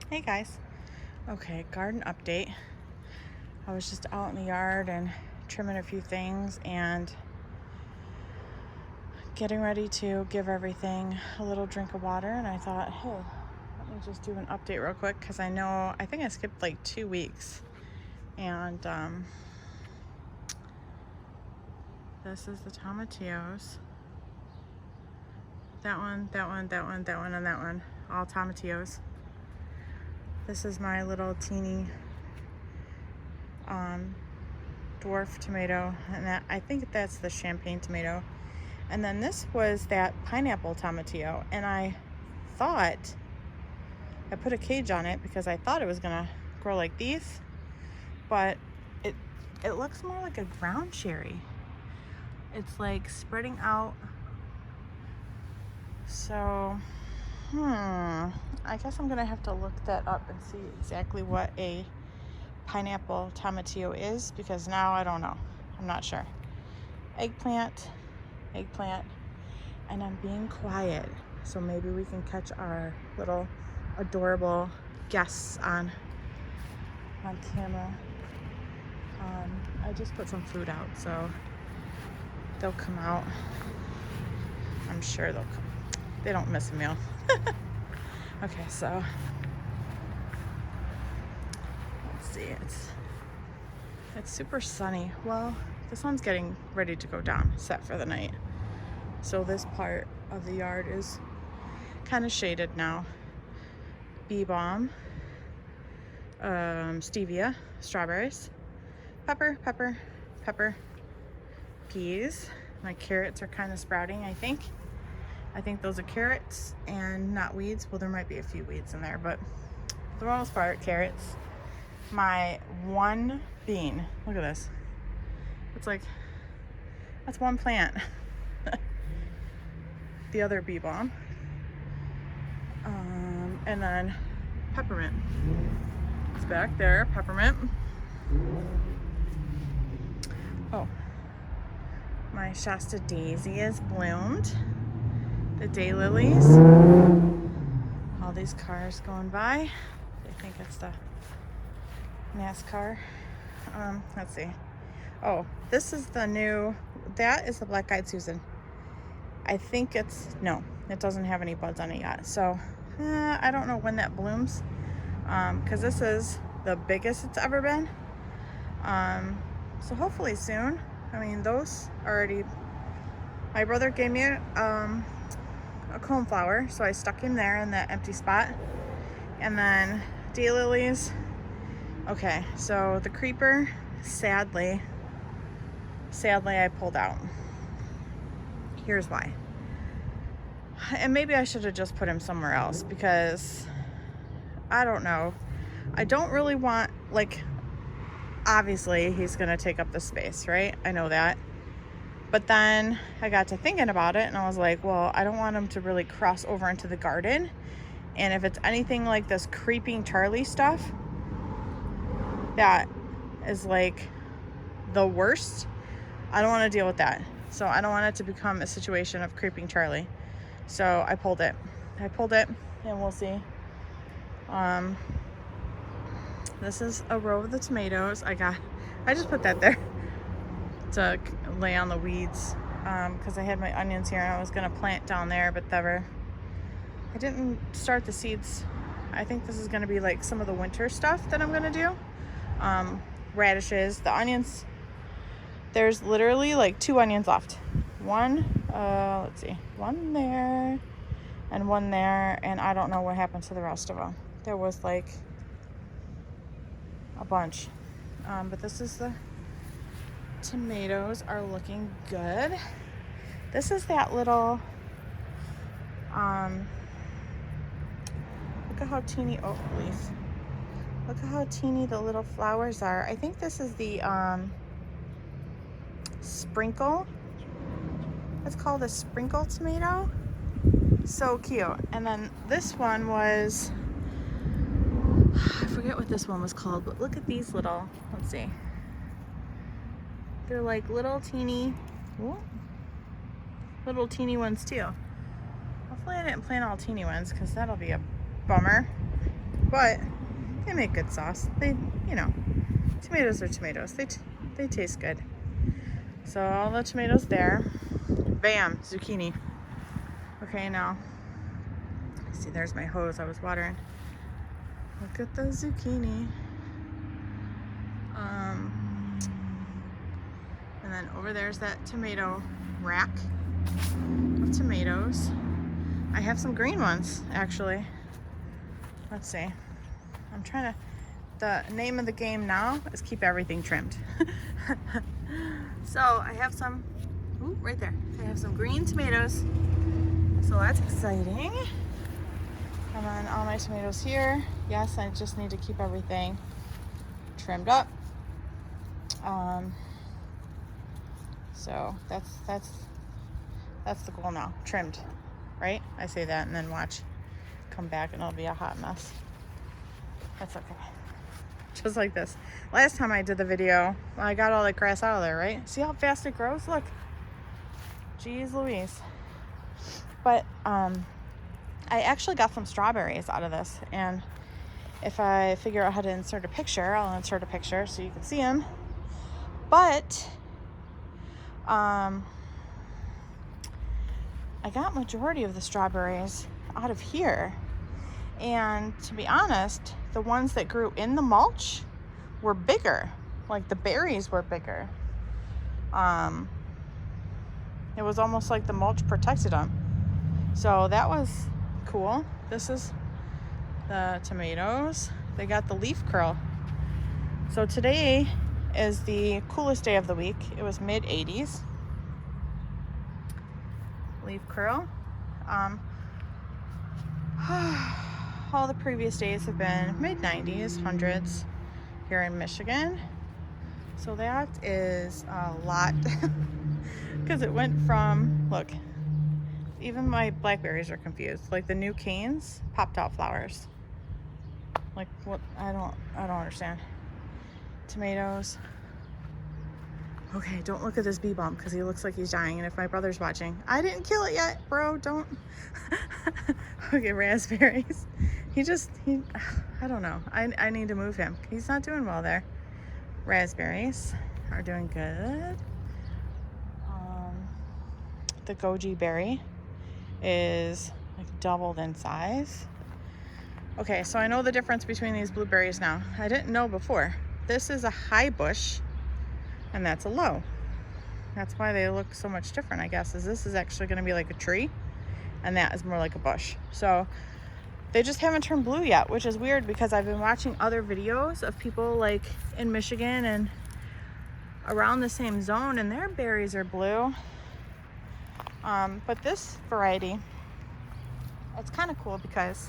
Hey guys. Okay, garden update. I was just out in the yard and trimming a few things and getting ready to give everything a little drink of water, and I thought, hey, let me just do an update real quick because I think I skipped like 2 weeks. And this is the tomatillos. That one, and that one, all tomatillos. This is my little teeny dwarf tomato, and I think that's the champagne tomato. And then this was that pineapple tomatillo, and I thought I put a cage on it because I thought it was gonna grow like these, but it looks more like a ground cherry. It's like spreading out. So I guess I'm gonna have to look that up and see exactly what a pineapple tomatillo is, because now I don't know. I'm not sure. Eggplant, and I'm being quiet so maybe we can catch our little adorable guests on camera. I just put some food out, so they'll come out. I'm sure they'll come. They don't miss a meal. Okay, so let's see. It's super sunny. Well, the sun's getting ready to go down, set for the night. So this part of the yard is kind of shaded now. Bee balm, stevia, strawberries, pepper, peas. My carrots are kind of sprouting, I think. I think those are carrots and not weeds. Well, there might be a few weeds in there, but for the most part, carrots. My one bean, look at this. It's like, that's one plant. The other bee balm. And then peppermint. It's back there, peppermint. Oh, my Shasta daisy is bloomed. The daylilies. All these cars going by. They think it's the NASCAR. Let's see. Oh, this is the new, that is the black-eyed Susan. I think no, it doesn't have any buds on it yet. So I don't know when that blooms, because this is the biggest it's ever been. So hopefully soon. I mean, those already, my brother gave me a coneflower, so I stuck him there in that empty spot. And then daylilies. Okay, so the creeper, sadly I pulled out. Here's why. And maybe I should have just put him somewhere else, because I don't know. I don't really want, like, obviously he's gonna take up the space, right? I know that. But then I got to thinking about it, and I was like, well, I don't want him to really cross over into the garden. And if it's anything like this creeping Charlie stuff, that is like the worst, I don't want to deal with that. So I don't want it to become a situation of creeping Charlie. So I pulled it, and we'll see. This is a row of the tomatoes. I just put that there to lay on the weeds, because I had my onions here and I was gonna plant down there, but I didn't start the seeds. I think this is gonna be like some of the winter stuff that I'm gonna do. Radishes, the onions. There's literally like 2 onions left. One, let's see, one there and one there, and I don't know what happened to the rest of them. There was like a bunch, but this is the tomatoes are looking good. This is that little, look at how teeny, oh please, look at how teeny the little flowers are. I think this is the sprinkle. It's called a sprinkle tomato. So cute. And then this one was, I forget what this one was called, but look at these little, let's see. They're like little teeny ones too. Hopefully I didn't plant all teeny ones, because that'll be a bummer. but they make good sauce. They, you know, tomatoes are tomatoes. They taste good. So all the tomatoes there. Bam, zucchini. Okay, now, see, there's my hose I was watering. Look at the zucchini. And then over there's that tomato rack of tomatoes. I have some green ones, actually. Let's see. I'm trying to, the name of the game now is keep everything trimmed. So I have some, ooh, right there. I have some green tomatoes. So that's exciting. And then all my tomatoes here. Yes, I just need to keep everything trimmed up. So that's the goal now. Trimmed, right? I say that and then watch, come back and it'll be a hot mess. That's okay. Just like this. Last time I did the video, I got all that grass out of there, right? See how fast it grows? Look. Jeez Louise. But I actually got some strawberries out of this, and if I figure out how to insert a picture, I'll insert a picture so you can see them. But I got majority of the strawberries out of here, and to be honest, the ones that grew in the mulch were bigger. Like the berries were bigger. It was almost like the mulch protected them. So that was cool. This is the tomatoes. They got the leaf curl. So today is the coolest day of the week. It was mid-80s. Leaf curl. All the previous days have been mid-90s, hundreds here in Michigan. So that is a lot. Because it went from, look, even my blackberries are confused. Like the new canes popped out flowers. Like what? I don't understand. Tomatoes. Okay, don't look at this bee bump because he looks like he's dying. And if my brother's watching, I didn't kill it yet, bro. Don't. Okay, raspberries. He I don't know. I need to move him. He's not doing well there. Raspberries are doing good. The goji berry is like doubled in size. Okay, so I know the difference between these blueberries now. I didn't know before. This is a high bush and that's a low. That's why they look so much different, I guess, is this is actually gonna be like a tree and that is more like a bush. So they just haven't turned blue yet, which is weird because I've been watching other videos of people like in Michigan and around the same zone and their berries are blue. But this variety, it's kind of cool because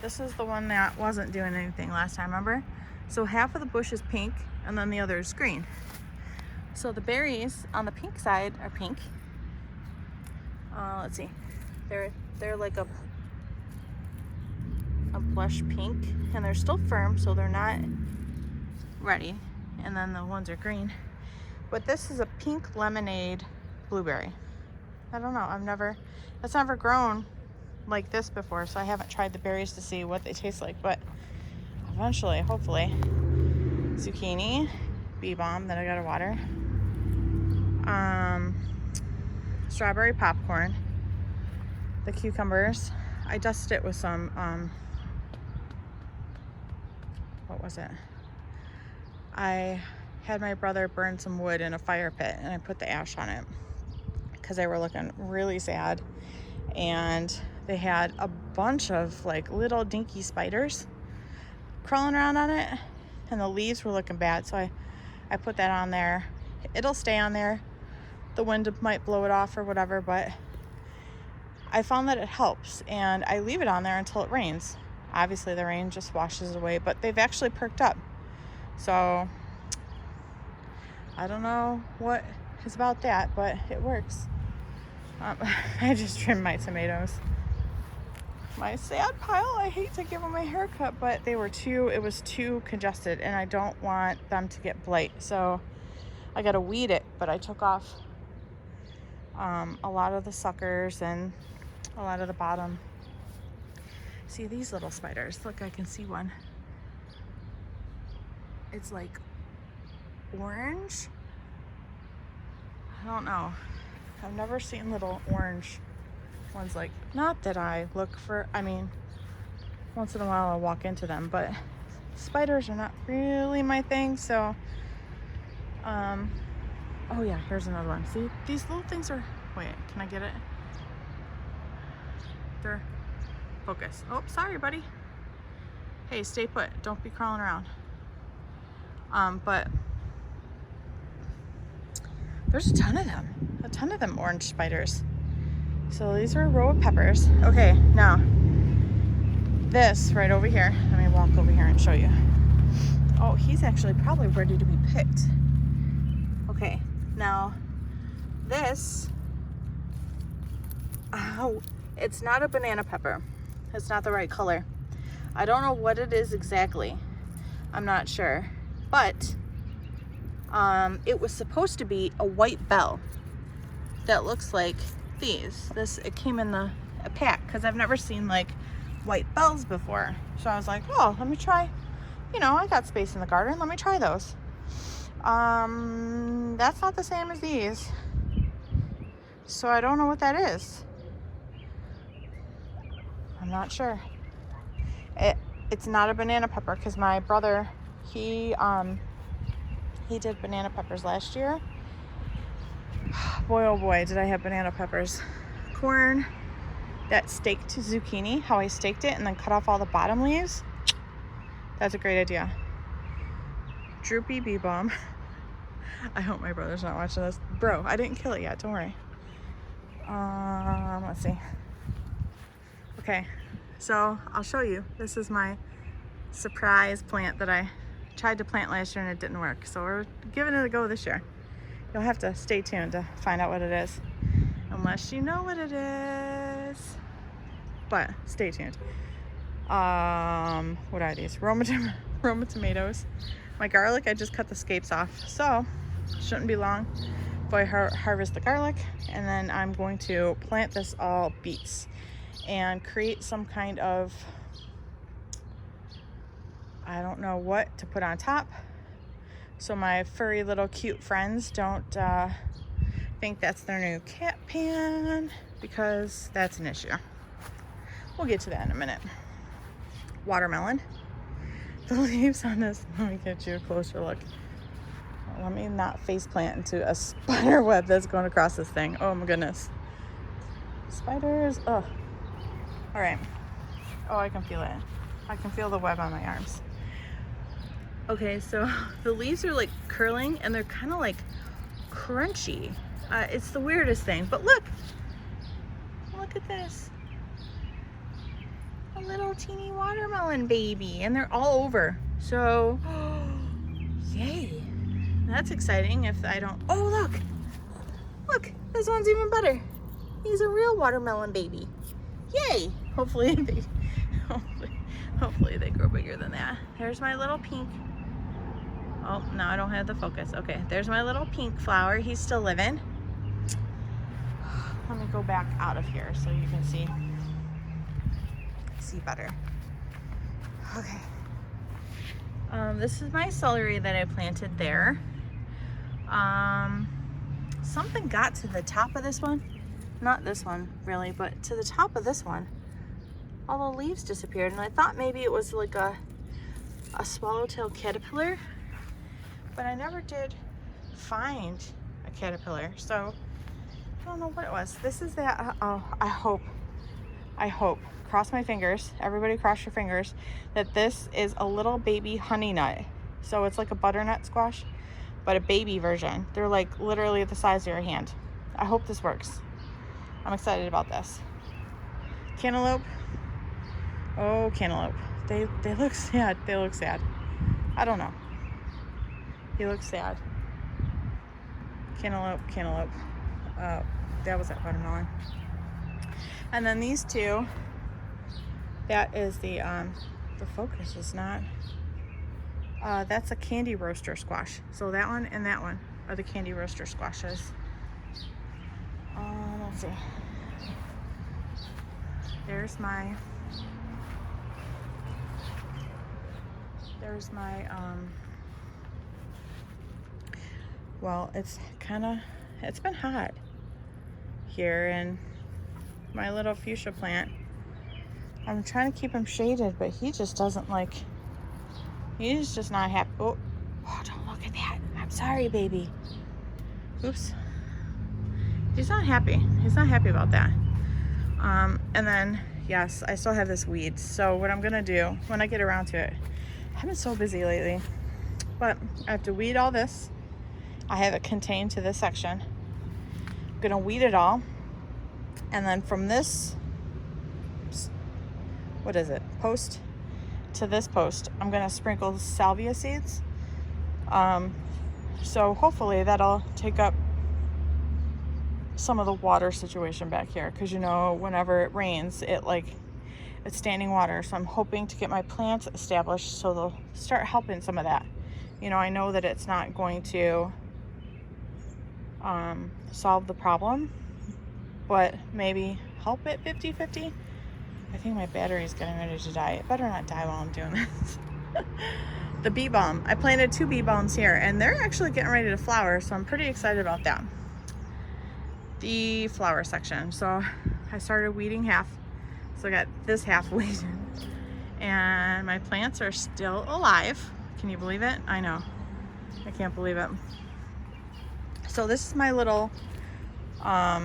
this is the one that wasn't doing anything last time, remember? So half of the bush is pink and then the other is green. So the berries on the pink side are pink. Let's see, they're like a blush pink and they're still firm, so they're not ready. And then the ones are green. But this is a pink lemonade blueberry. I don't know, it's never grown like this before, so I haven't tried the berries to see what they taste like, but eventually, hopefully. Zucchini, bee balm that I gotta water. Strawberry popcorn. The cucumbers, I dusted it with some, what was it? I had my brother burn some wood in a fire pit and I put the ash on it because they were looking really sad, and they had a bunch of like little dinky spiders crawling around on it and the leaves were looking bad, so I put that on there. It'll stay on there, the wind might blow it off or whatever, but I found that it helps, and I leave it on there until it rains. Obviously the rain just washes it away, but they've actually perked up, so I don't know what is about that, but it works. I just trimmed my tomatoes. My sad pile, I hate to give them a haircut, but it was too congested and I don't want them to get blight. So I gotta weed it, but I took off a lot of the suckers and a lot of the bottom See these little spiders. Look, I can see one. It's like orange. I don't know. I've never seen little orange ones like, not that I look for, I mean, once in a while I'll walk into them, but spiders are not really my thing. So, oh yeah, here's another one. See, these little things are, wait, can I get it? They're, focus. Oh, sorry, buddy. Hey, stay put. Don't be crawling around. But there's a ton of them orange spiders. So these are a row of peppers. Okay, now this right over here. Let me walk over here and show you. Oh, he's actually probably ready to be picked. Okay, now this, oh, it's not a banana pepper. It's not the right color. I don't know what it is exactly. I'm not sure. But it was supposed to be a white bell that looks like these. It came in a pack because I've never seen like white bells before. So I was like, oh, let me try. You know, I got space in the garden. Let me try those. That's not the same as these. So I don't know what that is. I'm not sure. It's not a banana pepper because my brother, he did banana peppers last year. Boy, oh boy, did I have banana peppers. Corn, that staked zucchini, how I staked it and then cut off all the bottom leaves. That's a great idea. Droopy bee balm. I hope my brother's not watching this. Bro, I didn't kill it yet, don't worry. Let's see. Okay, so I'll show you. This is my surprise plant that I tried to plant last year and it didn't work. So we're giving it a go this year. You'll have to stay tuned to find out what it is. Unless you know what it is. But stay tuned. What are these? Roma tomatoes. My garlic, I just cut the scapes off. So shouldn't be long before I harvest the garlic. And then I'm going to plant this all beets and create some kind of, I don't know what to put on top, so my furry little cute friends don't think that's their new cat pan, because that's an issue. We'll get to that in a minute. Watermelon. The leaves on this, let me get you a closer look. Let me not face plant into a spider web that's going across this thing. Oh my goodness. Spiders, oh. All right. Oh, I can feel it. I can feel the web on my arms. Okay, so the leaves are like curling and they're kind of like crunchy. It's the weirdest thing, but look at this. A little teeny watermelon baby, and they're all over. So, yay. That's exciting if I don't, oh look, this one's even better. He's a real watermelon baby. Yay. Hopefully they grow bigger than that. There's my little pink. Oh, no, I don't have the focus. Okay, there's my little pink flower. He's still living. Let me go back out of here so you can see better. Okay. This is my celery that I planted there. Something got to the top of this one. Not this one, really, but to the top of this one. All the leaves disappeared, and I thought maybe it was like a swallowtail caterpillar, but I never did find a caterpillar, so I don't know what it was. This is that, oh, I hope, cross my fingers, everybody cross your fingers, that this is a little baby honey nut. So it's like a butternut squash, but a baby version. They're like literally the size of your hand. I hope this works. I'm excited about this. Cantaloupe. Oh, cantaloupe. They look sad. They look sad. I don't know. He looks sad. Cantaloupe. That was that watermelon. And then these two. That is the focus is not. That's a candy roaster squash. So that one and that one are the candy roaster squashes. Let's see. There's my there's my, well, it's been hot here, and my little fuchsia plant, I'm trying to keep him shaded, but he just doesn't like, he's just not happy. Oh, don't look at that. I'm sorry, baby. Oops. He's not happy. He's not happy about that. And then, yes, I still have this weed. So what I'm gonna do when I get around to it, I've been so busy lately, but I have to weed all this. I have it contained to this section. I'm gonna weed it all. And then from this, what is it, post to this post, I'm gonna sprinkle salvia seeds. So hopefully that'll take up some of the water situation back here, because you know, whenever it rains, it's standing water. So I'm hoping to get my plants established so they'll start helping some of that. You know, I know that it's not going to solve the problem, but maybe help it 50-50. I think my battery's getting ready to die. It better not die while I'm doing this. The bee balm. I planted 2 bee balms here, and they're actually getting ready to flower, so I'm pretty excited about that. The flower section. So I started weeding half. So I got this half weeded. And my plants are still alive. Can you believe it? I know. I can't believe it. So this is my little I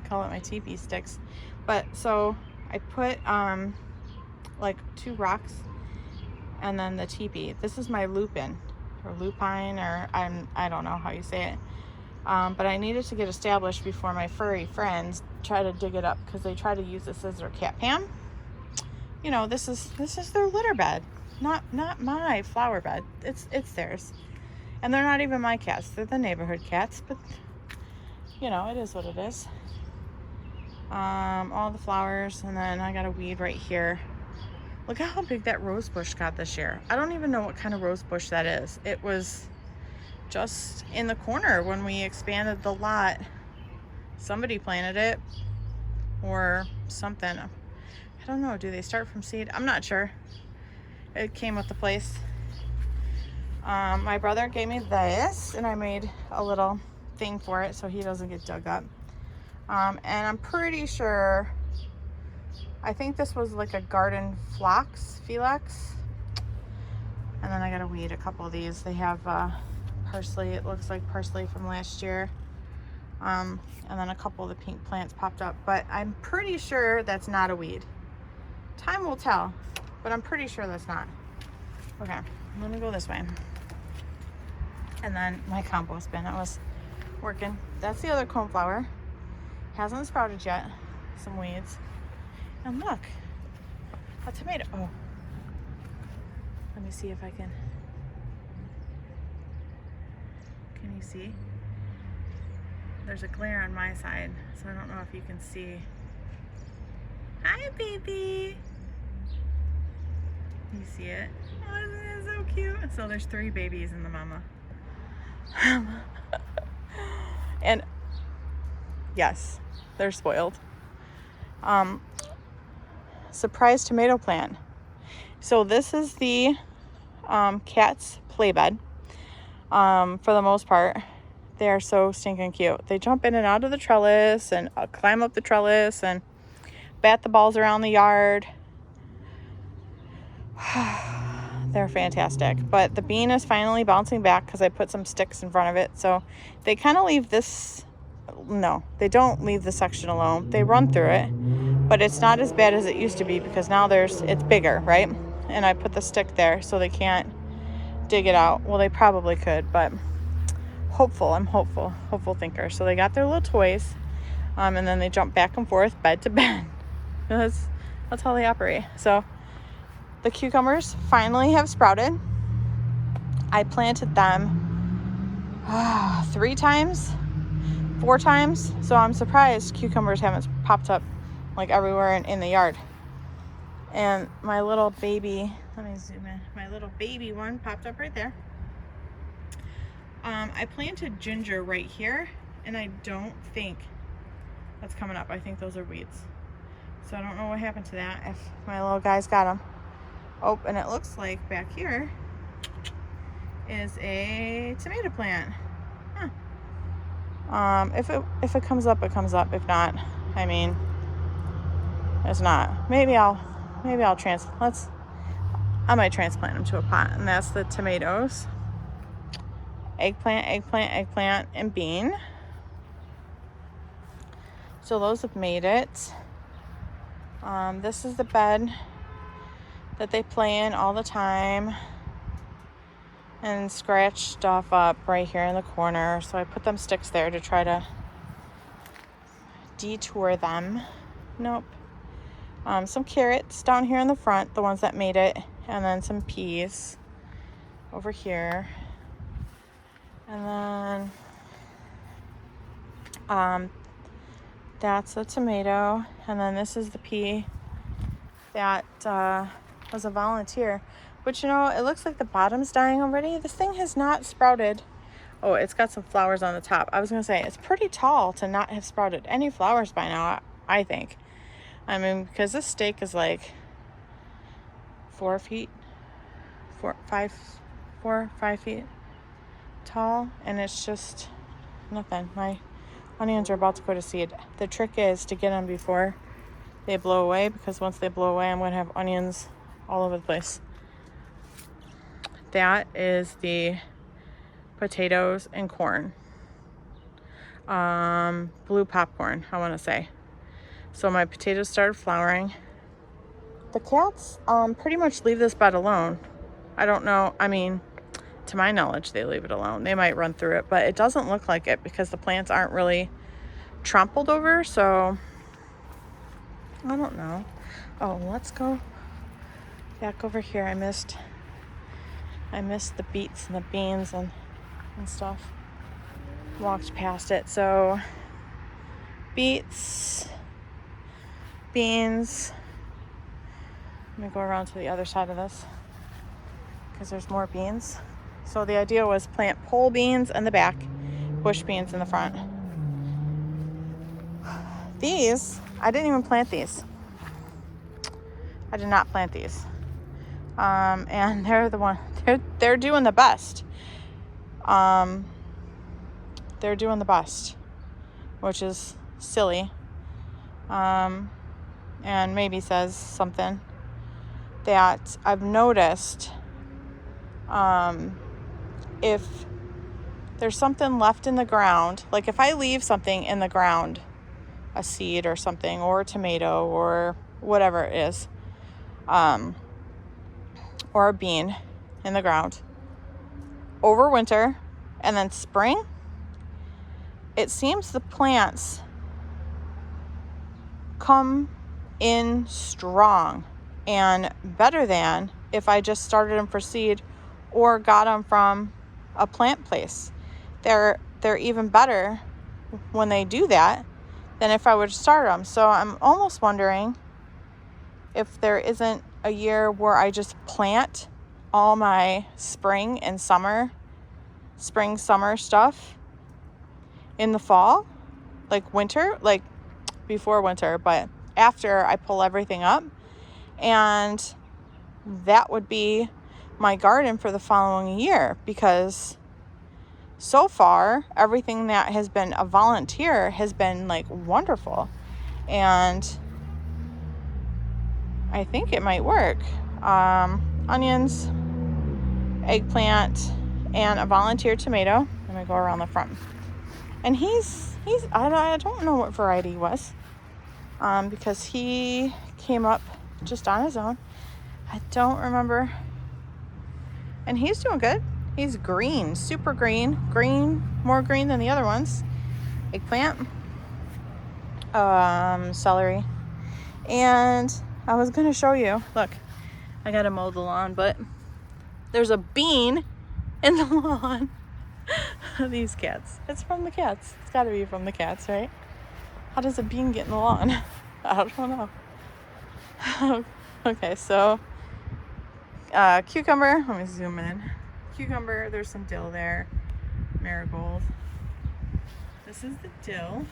call it my teepee sticks. But so I put like 2 rocks and then the teepee. This is my lupine, or I don't know how you say it. But I needed to get established before my furry friends try to dig it up, because they try to use this as their cat pan. You know, this is their litter bed, not my flower bed. It's theirs, and they're not even my cats. They're the neighborhood cats, but you know, it is what it is. All the flowers, and then I got a weed right here. Look at how big that rose bush got this year. I don't even know what kind of rose bush that is. It was just in the corner when we expanded the lot. Somebody planted it or something. I don't know. Do they start from seed? I'm not sure. It came with the place. My brother gave me this, and I made a little thing for it so he doesn't get dug up. And I'm pretty sure, I think this was like a garden Philax. And then I gotta weed a couple of these. They have parsley. It looks like parsley from last year. And then a couple of the pink plants popped up, but I'm pretty sure that's not a weed. Time will tell, but I'm pretty sure that's not. Okay, I'm gonna go this way. And then my compost bin, that was working. That's the other coneflower. Hasn't sprouted yet. Some weeds. And look, a tomato. Oh, let me see if I can. Can you see? There's a glare on my side, so I don't know if you can see. Hi, baby. You see it? Oh, isn't it so cute? So there's 3 babies in the mama. And yes, they're spoiled. Surprise tomato plant. So this is the cat's play bed. For the most part, they are so stinking cute. They jump in and out of the trellis and climb up the trellis and bat the balls around the yard. They're fantastic. But the bean is finally bouncing back because I put some sticks in front of it. So they kind of leave this, no, they don't leave the section alone. They run through it, but it's not as bad as it used to be because now it's bigger, right? And I put the stick there so they can't dig it out. Well, they probably could, but I'm hopeful thinker. So they got their little toys, and then they jump back and forth bed to bed. That's how they operate. So the cucumbers finally have sprouted. I planted them 3 times, 4 times. So I'm surprised cucumbers haven't popped up like everywhere in the yard. And my little baby, let me zoom in. My little baby one popped up right there. I planted ginger right here, and I don't think that's coming up. I think those are weeds. So I don't know what happened to that, if my little guys got them. Oh, and it looks like back here is a tomato plant. Huh. If it comes up, it comes up. If not, I mean, it's not. Maybe I might transplant them to a pot, and that's the tomatoes. Eggplant, eggplant, eggplant, and bean. So those have made it. This is the bed that they play in all the time and scratch stuff up right here in the corner. So I put them sticks there to try to detour them. Nope. Some carrots down here in the front, the ones that made it, and then some peas over here. And then that's a tomato, and then this is the pea that was a volunteer. But you know, it looks like the bottom's dying already. This thing has not sprouted. Oh, it's got some flowers on the top. I was gonna say, it's pretty tall to not have sprouted any flowers by now, I think. I mean, because this stake is like 4 feet, 5 feet tall, and it's just nothing. My onions are about to go to seed. The trick is to get them before they blow away, because once they blow away, I'm going to have onions all over the place. That is the potatoes and corn. Blue popcorn, I want to say. So my potatoes started flowering. The cats pretty much leave this bed alone. I don't know. I mean, to my knowledge, they leave it alone. They might run through it, but it doesn't look like it because the plants aren't really trampled over. So I don't know. Oh, let's go back over here. I missed the beets and the beans and stuff. Walked past it. So beets, beans. Let me go around to the other side of this because there's more beans. So the idea was plant pole beans in the back, bush beans in the front. These, I didn't even plant these. I did not plant these. And they're doing the best. They're doing the best, which is silly. And maybe says something that I've noticed. If there's something left in the ground, like if I leave something in the ground, a seed or something, or a tomato or whatever it is, or a bean in the ground over winter and then spring, it seems the plants come in strong and better than if I just started them for seed or got them from a plant place. They're even better when they do that than if I would start them. So I'm almost wondering if there isn't a year where I just plant all my spring, summer stuff in the fall, like winter, like before winter, but after I pull everything up, and that would be my garden for the following year, because so far everything that has been a volunteer has been like wonderful, and I think it might work. Onions, eggplant, and a volunteer tomato. Let me go around the front. And he's I don't know what variety he was, because he came up just on his own. I don't remember. And he's doing good. He's green, super green, more green than the other ones. Eggplant, celery. And I was going to show you, look, I got to mow the lawn, but there's a bean in the lawn. These cats. It's from the cats. It's got to be from the cats, right? How does a bean get in the lawn? I don't know. Okay, so cucumber. Let me zoom in. Cucumber. There's some dill there. Marigold. This is the dill.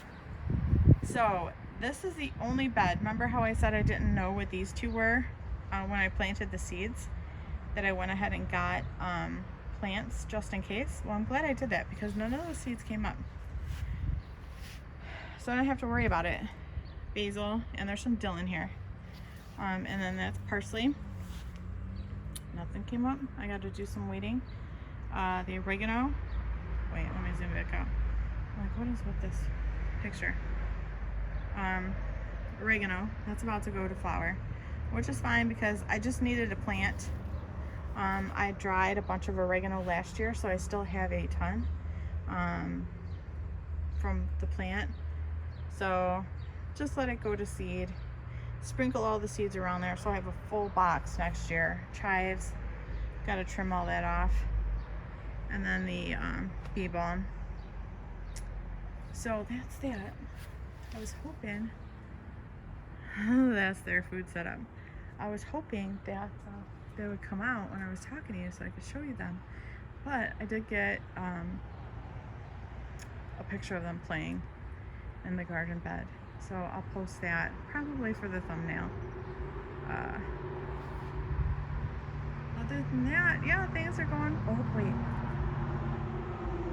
So this is the only bed. Remember how I said I didn't know what these two were when I planted the seeds? That I went ahead and got plants just in case. Well, I'm glad I did that because none of those seeds came up. So I don't have to worry about it. Basil, and there's some dill in here. And then that's parsley. Nothing came up. I got to do some weeding. The oregano. Wait, let me zoom back out. I'm like, what is with this picture? Oregano. That's about to go to flower, which is fine because I just needed a plant. I dried a bunch of oregano last year, so I still have a ton from the plant. So just let it go to seed. Sprinkle all the seeds around there so I have a full box next year. Chives, got to trim all that off. And then the bee balm. So that's that. I was hoping, that's their food setup. I was hoping that they would come out when I was talking to you so I could show you them. But I did get a picture of them playing in the garden bed. So I'll post that probably for the thumbnail. Other than that, yeah, things are going. Oh, wait.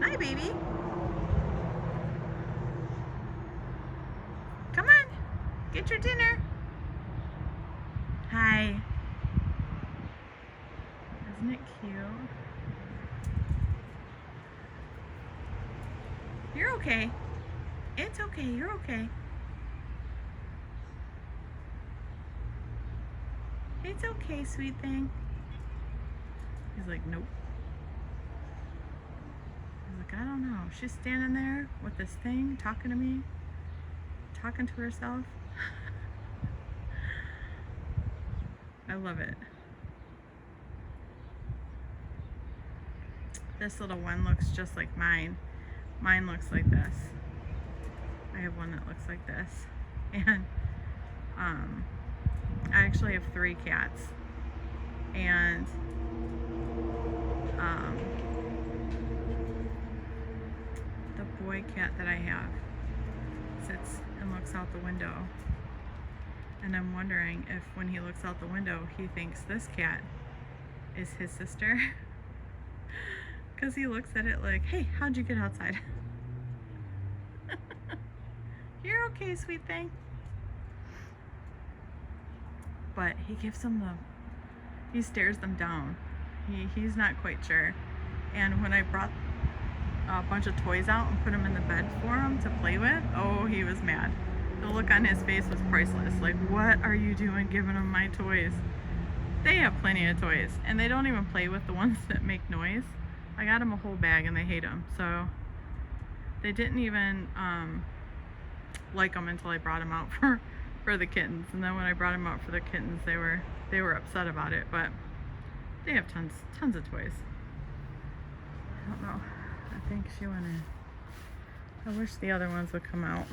Hi, baby. Come on. Get your dinner. Hi. Isn't it cute? You're okay. It's okay. You're okay. It's okay, sweet thing. He's like, nope. He's like, I don't know. She's standing there with this thing, talking to me, talking to herself. I love it. This little one looks just like mine. Mine looks like this. I have one that looks like this. And I actually have 3 cats. And the boy cat that I have sits and looks out the window. And I'm wondering if when he looks out the window, he thinks this cat is his sister. Because he looks at it like, hey, how'd you get outside? You're okay, sweet thing. But he gives them he stares them down. He's not quite sure. And when I brought a bunch of toys out and put them in the bed for him to play with, oh, he was mad. The look on his face was priceless. Like, what are you doing giving them my toys? They have plenty of toys, and they don't even play with the ones that make noise. I got them a whole bag and they hate them. So they didn't even like them until I brought them out for the kittens. And then when I brought them out for the kittens, they were upset about it. But they have tons of toys. I don't know. I think she went in. I wish the other ones would come out.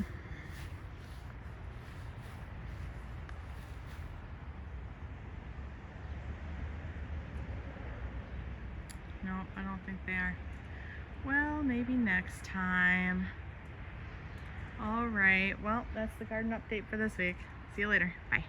Nope, I don't think they are. Well, maybe next time. All right, well, that's the garden update for this week. See you later. Bye.